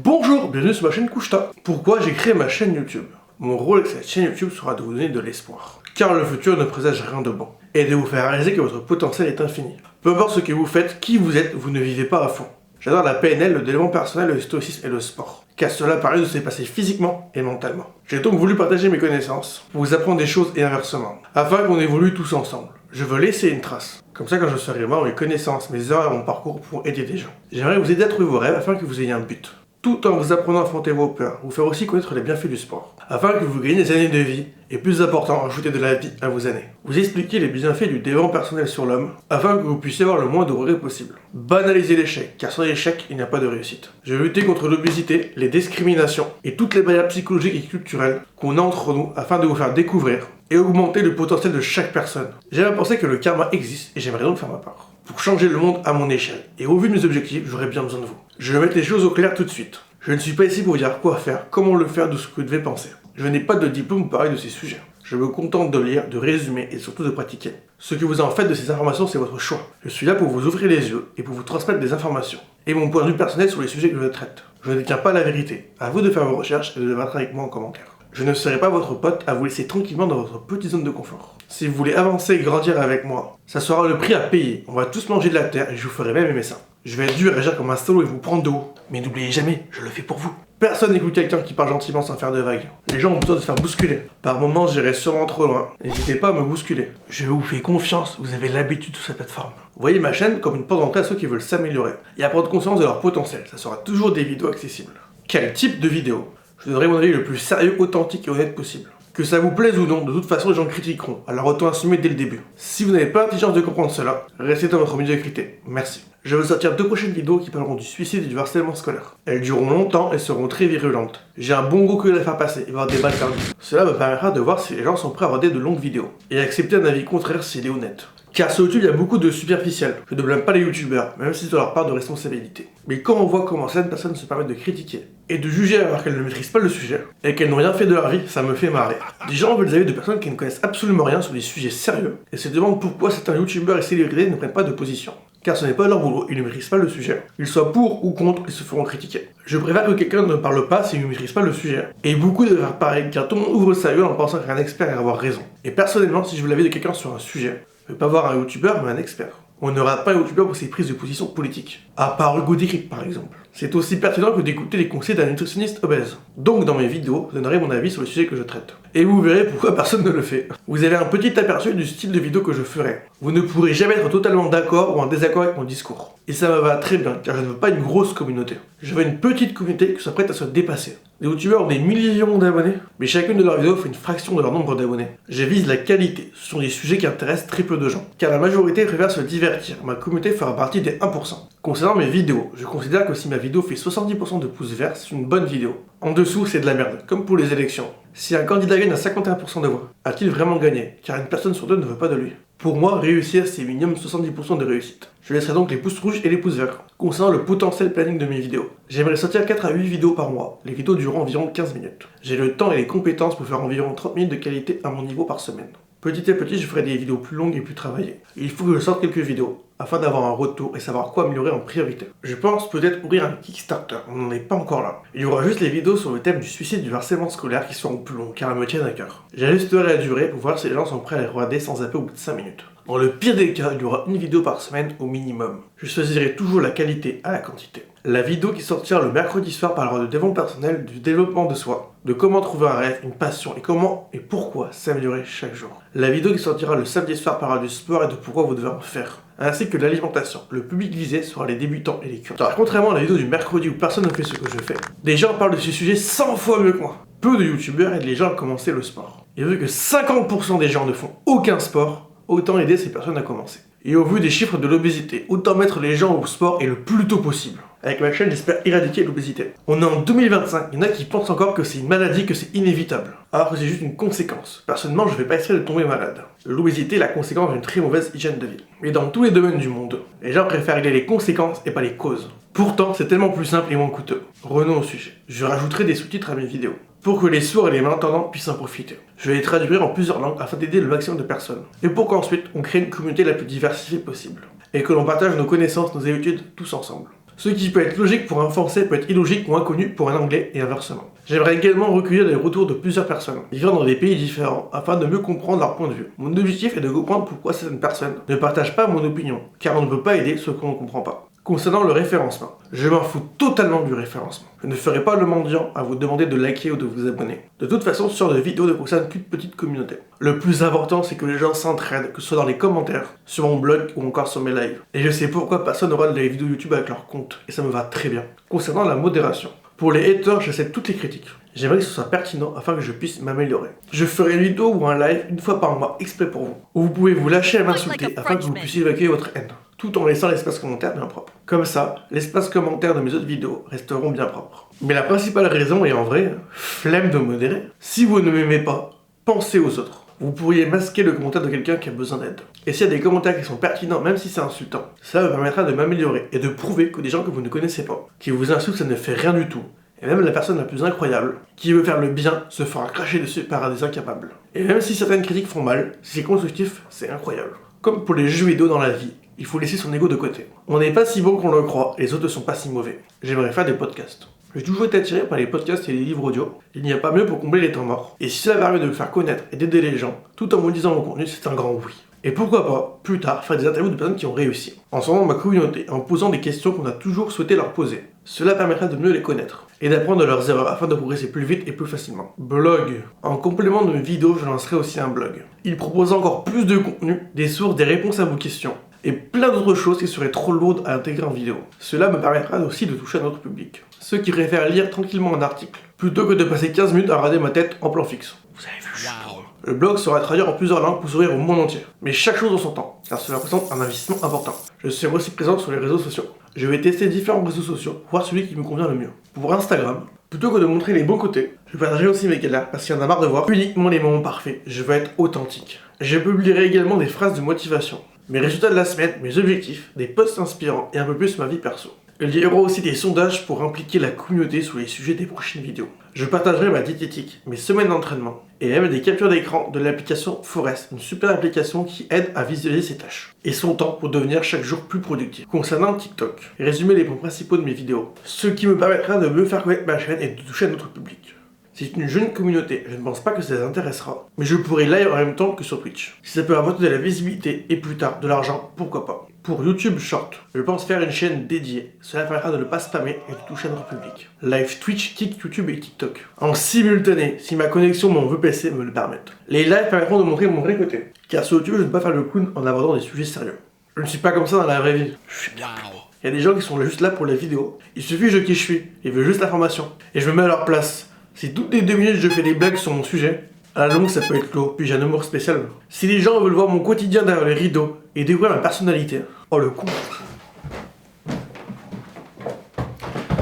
Bonjour, bienvenue sur ma chaîne Couche-Tard. Pourquoi j'ai créé ma chaîne YouTube? Mon rôle avec cette chaîne YouTube sera de vous donner de l'espoir. Car le futur ne présage rien de bon. Et de vous faire réaliser que votre potentiel est infini. Peu importe ce que vous faites, qui vous êtes, vous ne vivez pas à fond. J'adore la PNL, le développement personnel, le stoïcisme et le sport. Car cela permet de se dépasser physiquement et mentalement. J'ai donc voulu partager mes connaissances, pour vous apprendre des choses et inversement, afin qu'on évolue tous ensemble. Je veux laisser une trace. Comme ça, quand je serai mort, mes connaissances, mes erreurs et mon parcours pourront aider des gens. J'aimerais vous aider à trouver vos rêves afin que vous ayez un but. Tout en vous apprenant à affronter vos peurs, vous faire aussi connaître les bienfaits du sport, afin que vous gagnez des années de vie, et plus important, ajouter de la vie à vos années. Vous expliquer les bienfaits du développement personnel sur l'homme, afin que vous puissiez avoir le moins de regrets possible. Banaliser l'échec, car sans l'échec, il n'y a pas de réussite. Je vais lutter contre l'obésité, les discriminations, et toutes les barrières psychologiques et culturelles qu'on a entre nous, afin de vous faire découvrir et augmenter le potentiel de chaque personne. J'aime à penser que le karma existe, et j'aimerais donc faire ma part. Pour changer le monde à mon échelle, et au vu de mes objectifs, j'aurais bien besoin de vous. Je vais mettre les choses au clair tout de suite. Je ne suis pas ici pour vous dire quoi faire, comment le faire, de ce que vous devez penser. Je n'ai pas de diplôme pour parler de ces sujets. Je me contente de lire, de résumer et surtout de pratiquer. Ce que vous en faites de ces informations, c'est votre choix. Je suis là pour vous ouvrir les yeux et pour vous transmettre des informations. Et mon point de vue personnel sur les sujets que je traite. Je ne détiens pas la vérité. À vous de faire vos recherches et de débattre avec moi en commentaire. Je ne serai pas votre pote à vous laisser tranquillement dans votre petite zone de confort. Si vous voulez avancer et grandir avec moi, ça sera le prix à payer. On va tous manger de la terre et je vous ferai même aimer ça. Je vais être dur et agir comme un salaud et vous prendre de haut. Mais n'oubliez jamais, je le fais pour vous. Personne n'écoute quelqu'un qui parle gentiment sans faire de vagues. Les gens ont besoin de se faire bousculer. Par moments, j'irai sûrement trop loin. N'hésitez pas à me bousculer. Je vous fais confiance, vous avez l'habitude sur cette plateforme. Voyez ma chaîne comme une porte d'entrée à ceux qui veulent s'améliorer et à prendre conscience de leur potentiel. Ça sera toujours des vidéos accessibles. Quel type de vidéo? Je donnerai mon avis le plus sérieux, authentique et honnête possible. Que ça vous plaise ou non, de toute façon les gens critiqueront, alors autant assumer dès le début. Si vous n'avez pas l'intelligence de comprendre cela, restez dans votre médiocrité. Merci. Je vais sortir 2 prochaines vidéos qui parleront du suicide et du harcèlement scolaire. Elles dureront longtemps et seront très virulentes. J'ai un bon gros cul à faire passer et voir des balles perdues. Cela me permettra de voir si les gens sont prêts à regarder de longues vidéos et accepter un avis contraire s'il est honnête. Car sur YouTube, il y a beaucoup de superficiels. Je ne blâme pas les youtubeurs, même si c'est leur part de responsabilité. Mais quand on voit comment certaines personnes se permettent de critiquer et de juger alors qu'elles ne maîtrisent pas le sujet et qu'elles n'ont rien fait de leur vie, ça me fait marrer. Des gens veulent des avis de personnes qui ne connaissent absolument rien sur des sujets sérieux et se demandent pourquoi certains youtubeurs et célébrités ne prennent pas de position. Car ce n'est pas leur boulot, ils ne maîtrisent pas le sujet. Ils soient pour ou contre, ils se feront critiquer. Je préfère que quelqu'un ne parle pas s'il ne maîtrise pas le sujet. Et beaucoup de faire pareil, car tout le monde ouvre sa gueule en pensant qu'un expert va avoir raison. Et personnellement, si je veux l'avis de quelqu'un sur un sujet, je ne veux pas voir un youtubeur, mais un expert. On ne rate pas un youtubeur pour ses prises de position politiques. À part Hugo Décrypte par exemple. C'est aussi pertinent que d'écouter les conseils d'un nutritionniste obèse. Donc dans mes vidéos, je donnerai mon avis sur le sujet que je traite. Et vous verrez pourquoi personne ne le fait. Vous avez un petit aperçu du style de vidéo que je ferai. Vous ne pourrez jamais être totalement d'accord ou en désaccord avec mon discours. Et ça me va très bien, car je ne veux pas une grosse communauté. Je veux une petite communauté qui soit prête à se dépasser. Les youtubeurs ont des millions d'abonnés, mais chacune de leurs vidéos fait une fraction de leur nombre d'abonnés. Je vise la qualité, ce sont des sujets qui intéressent très peu de gens, car la majorité préfère se divertir. Ma communauté fera partie des 1%. Concernant mes vidéos, je considère que si ma vidéo fait 70% de pouces verts, c'est une bonne vidéo. En dessous, c'est de la merde, comme pour les élections. Si un candidat gagne à 51% de voix, a-t-il vraiment gagné? Car une personne sur deux ne veut pas de lui. Pour moi, réussir, c'est minimum 70% de réussite. Je laisserai donc les pouces rouges et les pouces verts. Concernant le potentiel planning de mes vidéos, j'aimerais sortir 4 à 8 vidéos par mois. Les vidéos dureront environ 15 minutes. J'ai le temps et les compétences pour faire environ 30 minutes de qualité à mon niveau par semaine. Petit à petit, je ferai des vidéos plus longues et plus travaillées. Il faut que je sorte quelques vidéos, afin d'avoir un retour et savoir quoi améliorer en priorité. Je pense peut-être ouvrir un Kickstarter, on n'en est pas encore là. Il y aura juste les vidéos sur le thème du suicide et du harcèlement scolaire qui seront plus longs, car elles me tiennent à cœur. J'ajusterai la durée pour voir si les gens sont prêts à les regarder sans zapper au bout de 5 minutes. Dans le pire des cas, il y aura une vidéo par semaine au minimum. Je choisirai toujours la qualité à la quantité. La vidéo qui sortira le mercredi soir parlera de développement personnel, du développement de soi, de comment trouver un rêve, une passion et comment et pourquoi s'améliorer chaque jour. La vidéo qui sortira le samedi soir parlera du sport et de pourquoi vous devez en faire, ainsi que de l'alimentation. Le public visé sera les débutants et les curieux. Car contrairement à la vidéo du mercredi où personne ne fait ce que je fais, des gens parlent de ce sujet 100 fois mieux que moi. Peu de youtubeurs aident les gens à commencer le sport. Et vu que 50% des gens ne font aucun sport, autant aider ces personnes à commencer. Et au vu des chiffres de l'obésité, autant mettre les gens au sport et le plus tôt possible. Avec ma chaîne, j'espère éradiquer l'obésité. On est en 2025, il y en a qui pensent encore que c'est une maladie, que c'est inévitable. Alors que c'est juste une conséquence. Personnellement, je ne vais pas essayer de tomber malade. L'obésité est la conséquence d'une très mauvaise hygiène de vie. Mais dans tous les domaines du monde, les gens préfèrent régler les conséquences et pas les causes. Pourtant, c'est tellement plus simple et moins coûteux. Revenons au sujet. Je rajouterai des sous-titres à mes vidéos, pour que les sourds et les malentendants puissent en profiter. Je vais les traduire en plusieurs langues afin d'aider le maximum de personnes. Et pour qu'ensuite, on crée une communauté la plus diversifiée possible. Et que l'on partage nos connaissances, nos habitudes, tous ensemble. Ce qui peut être logique pour un français peut être illogique ou inconnu pour un anglais et inversement. J'aimerais également recueillir les retours de plusieurs personnes, vivant dans des pays différents, afin de mieux comprendre leur point de vue. Mon objectif est de comprendre pourquoi certaines personnes ne partagent pas mon opinion, car on ne peut pas aider ceux qu'on ne comprend pas. Concernant le référencement, je m'en fous totalement du référencement. Je ne ferai pas le mendiant à vous demander de liker ou de vous abonner. De toute façon, ce genre de vidéo ne concerne qu'une petite communauté. Le plus important, c'est que les gens s'entraident, que ce soit dans les commentaires, sur mon blog ou encore sur mes lives. Et je sais pourquoi personne n'aura de vidéos YouTube avec leur compte, et ça me va très bien. Concernant la modération, pour les haters, j'accepte toutes les critiques. J'aimerais que ce soit pertinent afin que je puisse m'améliorer. Je ferai une vidéo ou un live une fois par mois exprès pour vous, où vous pouvez vous lâcher à m'insulter afin que vous puissiez évacuer votre haine, tout en laissant l'espace commentaire bien propre. Comme ça, l'espace commentaire de mes autres vidéos resteront bien propres. Mais la principale raison est en vrai, flemme de modérer. Si vous ne m'aimez pas, pensez aux autres. Vous pourriez masquer le commentaire de quelqu'un qui a besoin d'aide. Et s'il y a des commentaires qui sont pertinents, même si c'est insultant, ça me permettra de m'améliorer et de prouver que des gens que vous ne connaissez pas, qui vous insultent, ça ne fait rien du tout. Et même la personne la plus incroyable, qui veut faire le bien, se fera cracher dessus par des incapables. Et même si certaines critiques font mal, si c'est constructif, c'est incroyable. Comme pour les jeux vidéo dans la vie, il faut laisser son ego de côté. On n'est pas si bon qu'on le croit, et les autres ne sont pas si mauvais. J'aimerais faire des podcasts. J'ai toujours été attiré par les podcasts et les livres audio. Il n'y a pas mieux pour combler les temps morts. Et si cela permet de me faire connaître et d'aider les gens, tout en monétisant mon contenu, c'est un grand oui. Et pourquoi pas, plus tard, faire des interviews de personnes qui ont réussi, en sondant ma communauté, en posant des questions qu'on a toujours souhaité leur poser. Cela permettra de mieux les connaître, et d'apprendre de leurs erreurs afin de progresser plus vite et plus facilement. Blog. En complément de mes vidéos, je lancerai aussi un blog. Il propose encore plus de contenu, des sources, des réponses à vos questions, et plein d'autres choses qui seraient trop lourdes à intégrer en vidéo. Cela me permettra aussi de toucher à notre public. Ceux qui préfèrent lire tranquillement un article, plutôt que de passer 15 minutes à regarder ma tête en plan fixe. Vous avez vu, je suis drôle. Le blog sera traduit en plusieurs langues pour s'ouvrir au monde entier. Mais chaque chose en son temps, car cela représente un investissement important. Je serai aussi présent sur les réseaux sociaux. Je vais tester différents réseaux sociaux, voir celui qui me convient le mieux. Pour Instagram, plutôt que de montrer les bons côtés, je partagerai aussi mes galères parce qu'il y en a marre de voir uniquement les moments parfaits. Je veux être authentique. Je publierai également des phrases de motivation, mes résultats de la semaine, mes objectifs, des posts inspirants et un peu plus ma vie perso. Il y aura aussi des sondages pour impliquer la communauté sur les sujets des prochaines vidéos. Je partagerai ma diététique, mes semaines d'entraînement, et même des captures d'écran de l'application Forest, une super application qui aide à visualiser ses tâches, et son temps pour devenir chaque jour plus productif. Concernant TikTok, résumer les points principaux de mes vidéos, ce qui me permettra de mieux faire connaître ma chaîne et de toucher à notre public. C'est une jeune communauté, je ne pense pas que ça les intéressera, mais je pourrai live en même temps que sur Twitch. Si ça peut apporter de la visibilité et plus tard de l'argent, pourquoi pas. Pour YouTube Short, je pense faire une chaîne dédiée. Cela permettra de ne pas spammer et de toucher à notre public. Live Twitch, Kick, YouTube et TikTok. En simultané, si ma connexion mon vœu PC me le permet. Les lives permettront de montrer mon vrai côté. Car sur YouTube, je ne peux pas faire le clown en abordant des sujets sérieux. Je ne suis pas comme ça dans la vraie vie. Je suis bien plus gros. Il y a des gens qui sont juste là pour la vidéo. Il suffit de qui je suis. Ils veulent juste l'information. Et je me mets à leur place. Si toutes les 2 minutes je fais des blagues sur mon sujet, à la longue ça peut être lourd, puis j'ai un humour spécial. Si les gens veulent voir mon quotidien derrière les rideaux et découvrir ma personnalité, oh le coup.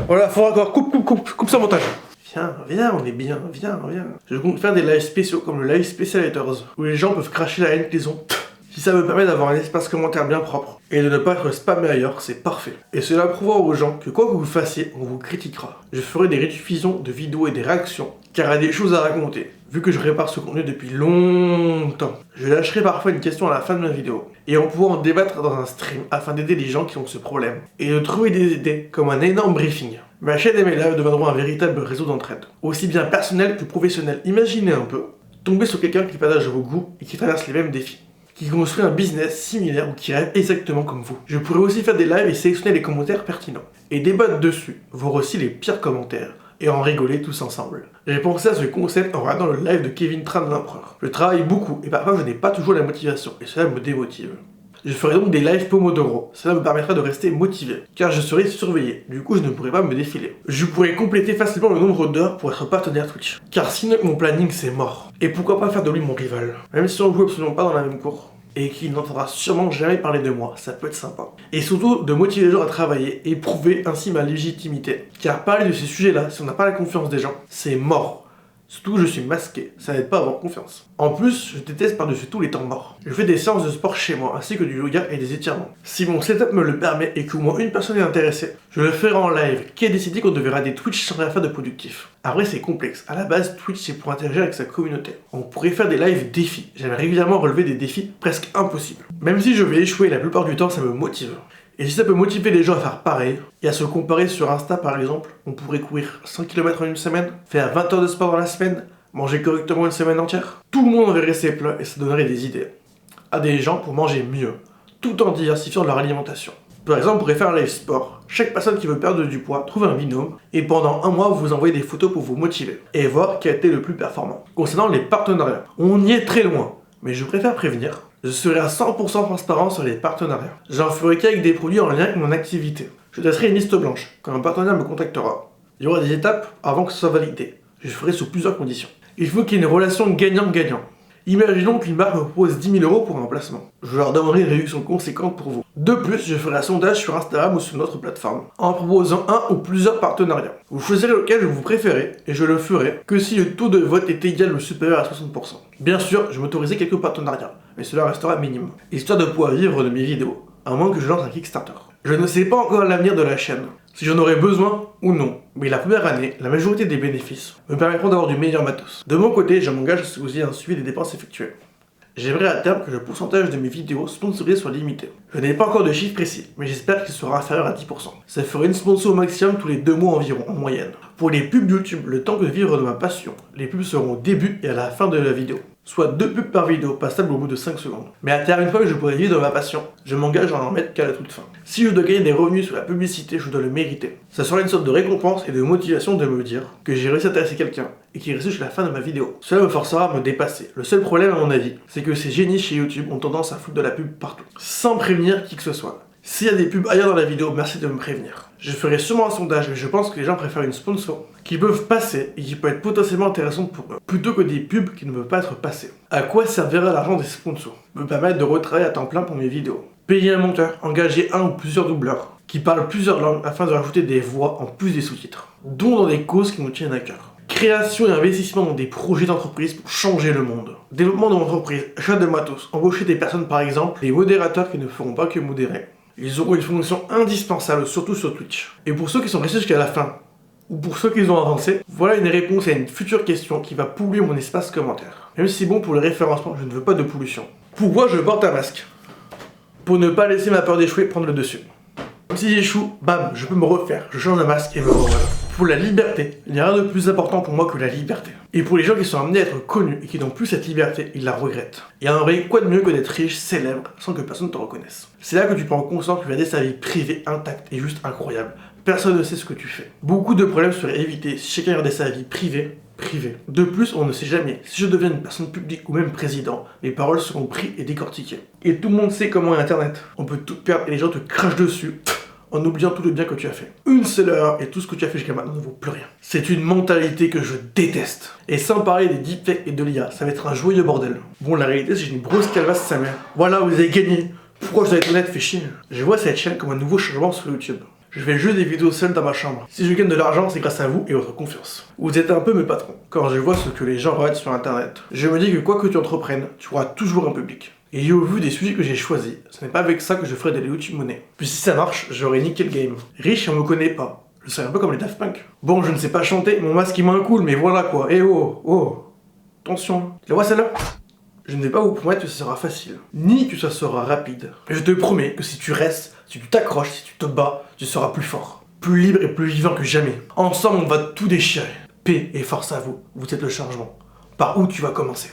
Voilà, faut encore coupe ça montage. Viens, on est bien, viens. Je compte faire des lives spéciaux comme le live Special Haters, où les gens peuvent cracher la haine qu'ils ont. Si ça me permet d'avoir un espace commentaire bien propre et de ne pas être spammé ailleurs, c'est parfait. Et cela prouvera aux gens que quoi que vous fassiez, on vous critiquera. Je ferai des rediffusions de vidéos et des réactions, car il y a des choses à raconter, vu que je répare ce contenu depuis longtemps. Je lâcherai parfois une question à la fin de ma vidéo, et on pourra en débattre dans un stream afin d'aider les gens qui ont ce problème, et de trouver des idées comme un énorme briefing. Ma chaîne et mes lives deviendront un véritable réseau d'entraide, aussi bien personnel que professionnel. Imaginez un peu, tomber sur quelqu'un qui partage vos goûts et qui traverse les mêmes défis, qui construit un business similaire ou qui rêve exactement comme vous. Je pourrais aussi faire des lives et sélectionner les commentaires pertinents, et débattre dessus, voir aussi les pires commentaires, et en rigoler tous ensemble. J'ai pensé à ce concept en regardant le live de Kevin Tran l'Empereur. Je travaille beaucoup, et parfois je n'ai pas toujours la motivation, et cela me démotive. Je ferai donc des lives Pomodoro, cela me permettra de rester motivé, car je serai surveillé, du coup je ne pourrai pas me défiler. Je pourrai compléter facilement le nombre d'heures pour être partenaire Twitch, car sinon mon planning c'est mort. Et pourquoi pas faire de lui mon rival, même si on joue absolument pas dans la même cour, et qu'il n'entendra sûrement jamais parler de moi, ça peut être sympa. Et surtout de motiver les gens à travailler et prouver ainsi ma légitimité, car parler de ces sujets-là, si on n'a pas la confiance des gens, c'est mort. Surtout que je suis masqué, ça n'aide pas à avoir confiance. En plus, je déteste par-dessus tous les temps morts. Je fais des séances de sport chez moi, ainsi que du yoga et des étirements. Si mon setup me le permet et qu'au moins une personne est intéressée, je le ferai en live. Qui a décidé qu'on devrait des Twitch sans rien faire de productif? Après c'est complexe, à la base Twitch c'est pour interagir avec sa communauté. On pourrait faire des lives défis, j'aime régulièrement relever des défis presque impossibles. Même si je vais échouer la plupart du temps, ça me motive. Et si ça peut motiver les gens à faire pareil, et à se comparer sur Insta par exemple, on pourrait courir 100 km en une semaine, faire 20 heures de sport dans la semaine, manger correctement une semaine entière. Tout le monde verrait ses plats et ça donnerait des idées à des gens pour manger mieux, tout en diversifiant leur alimentation. Par exemple, pour faire un live sport, chaque personne qui veut perdre du poids trouve un binôme et pendant un mois vous envoyez des photos pour vous motiver et voir qui a été le plus performant. Concernant les partenariats, on y est très loin, mais je préfère prévenir. Je serai à 100% transparent sur les partenariats. J'en ferai qu'avec des produits en lien avec mon activité. Je laisserai une liste blanche. Quand un partenaire me contactera, il y aura des étapes avant que ce soit validé. Je ferai sous plusieurs conditions. Il faut qu'il y ait une relation gagnant-gagnant. Imaginons qu'une marque me propose 10 000 € pour un placement. Je leur demanderai une réduction conséquente pour vous. De plus, je ferai un sondage sur Instagram ou sur notre plateforme, en proposant un ou plusieurs partenariats. Vous choisirez lequel vous préférez, et je le ferai que si le taux de vote est égal ou supérieur à 60%. Bien sûr, je m'autoriserai quelques partenariats, mais cela restera minimum, histoire de pouvoir vivre de mes vidéos, à moins que je lance un Kickstarter. Je ne sais pas encore l'avenir de la chaîne, si j'en aurai besoin ou non, mais la première année, la majorité des bénéfices me permettront d'avoir du meilleur matos. De mon côté, je m'engage aussi à un suivi des dépenses effectuées. J'aimerais à terme que le pourcentage de mes vidéos sponsorisées soit limité. Je n'ai pas encore de chiffre précis, mais j'espère qu'il sera inférieur à 10%. Ça ferait une sponsor au maximum tous les 2 mois environ, en moyenne. Pour les pubs YouTube, le temps de vivre de ma passion, les pubs seront au début et à la fin de la vidéo. Soit 2 pubs par vidéo, passables au bout de 5 secondes. Mais à terme, une fois que je pourrai vivre de ma passion, je m'engage à en mettre qu'à la toute fin. Si je dois gagner des revenus sur la publicité, je dois le mériter. Ça sera une sorte de récompense et de motivation de me dire que j'ai réussi à intéresser quelqu'un et qu'il reste jusqu'à la fin de ma vidéo. Cela me forcera à me dépasser. Le seul problème à mon avis, c'est que ces génies chez YouTube ont tendance à foutre de la pub partout, sans prévenir qui que ce soit. S'il y a des pubs ailleurs dans la vidéo, merci de me prévenir. Je ferai sûrement un sondage, mais je pense que les gens préfèrent une sponsor qui peuvent passer et qui peut être potentiellement intéressante pour eux, plutôt que des pubs qui ne peuvent pas être passées. À quoi servira l'argent des sponsors? Me permettre de retravailler à temps plein pour mes vidéos. Payer un monteur, engager un ou plusieurs doubleurs qui parlent plusieurs langues afin de rajouter des voix en plus des sous-titres, dont dans des causes qui nous tiennent à cœur. Création et investissement dans des projets d'entreprise pour changer le monde. Développement de l'entreprise, achat de matos, embaucher des personnes par exemple, des modérateurs qui ne feront pas que modérer. Ils auront une fonction indispensable, surtout sur Twitch. Et pour ceux qui sont restés jusqu'à la fin, ou pour ceux qui ont avancé, voilà une réponse à une future question qui va polluer mon espace commentaire. Même si bon pour le référencement, je ne veux pas de pollution. Pourquoi je porte un masque? Pour ne pas laisser ma peur d'échouer prendre le dessus. Si j'échoue, bam, je peux me refaire, je change de masque et me revoilà. Pour la liberté, il n'y a rien de plus important pour moi que la liberté. Et pour les gens qui sont amenés à être connus et qui n'ont plus cette liberté, ils la regrettent. Et en vrai, quoi de mieux que d'être riche, célèbre, sans que personne te reconnaisse. C'est là que tu prends conscience que garder sa vie privée intacte est juste incroyable. Personne ne sait ce que tu fais. Beaucoup de problèmes seraient évités si chacun gardait sa vie privée. De plus, on ne sait jamais. Si je deviens une personne publique ou même président, mes paroles seront prises et décortiquées. Et tout le monde sait comment est Internet. On peut tout perdre et les gens te crachent dessus, en oubliant tout le bien que tu as fait. Une seule erreur et tout ce que tu as fait jusqu'à maintenant ne vaut plus rien. C'est une mentalité que je déteste. Et sans parler des deepfakes et de l'IA, ça va être un joyeux bordel. Bon, la réalité, c'est que j'ai une grosse calvasse sa mère. Voilà, vous avez gagné. Pourquoi je dois être honnête, fait chier. Je vois cette chaîne comme un nouveau changement sur YouTube. Je fais juste des vidéos seul dans ma chambre. Si je gagne de l'argent, c'est grâce à vous et votre confiance. Vous êtes un peu mes patrons. Quand je vois ce que les gens regardent sur internet, je me dis que quoi que tu entreprennes, tu auras toujours un public. Et au vu des sujets que j'ai choisis, ce n'est pas avec ça que je ferai de la YouTube monnaie. Puis si ça marche, j'aurai niqué le game. Riche et on me connaît pas. Je serai un peu comme les Daft Punk. Bon, je ne sais pas chanter, mon masque est moins cool, mais voilà quoi. Eh oh. Attention. Tu la vois celle-là? Je ne vais pas vous promettre que ce sera facile, ni que ça sera rapide. Mais je te promets que si tu restes, si tu t'accroches, si tu te bats, tu seras plus fort, plus libre et plus vivant que jamais. Ensemble, on va tout déchirer. Paix et force à vous, vous êtes le changement. Par où tu vas commencer?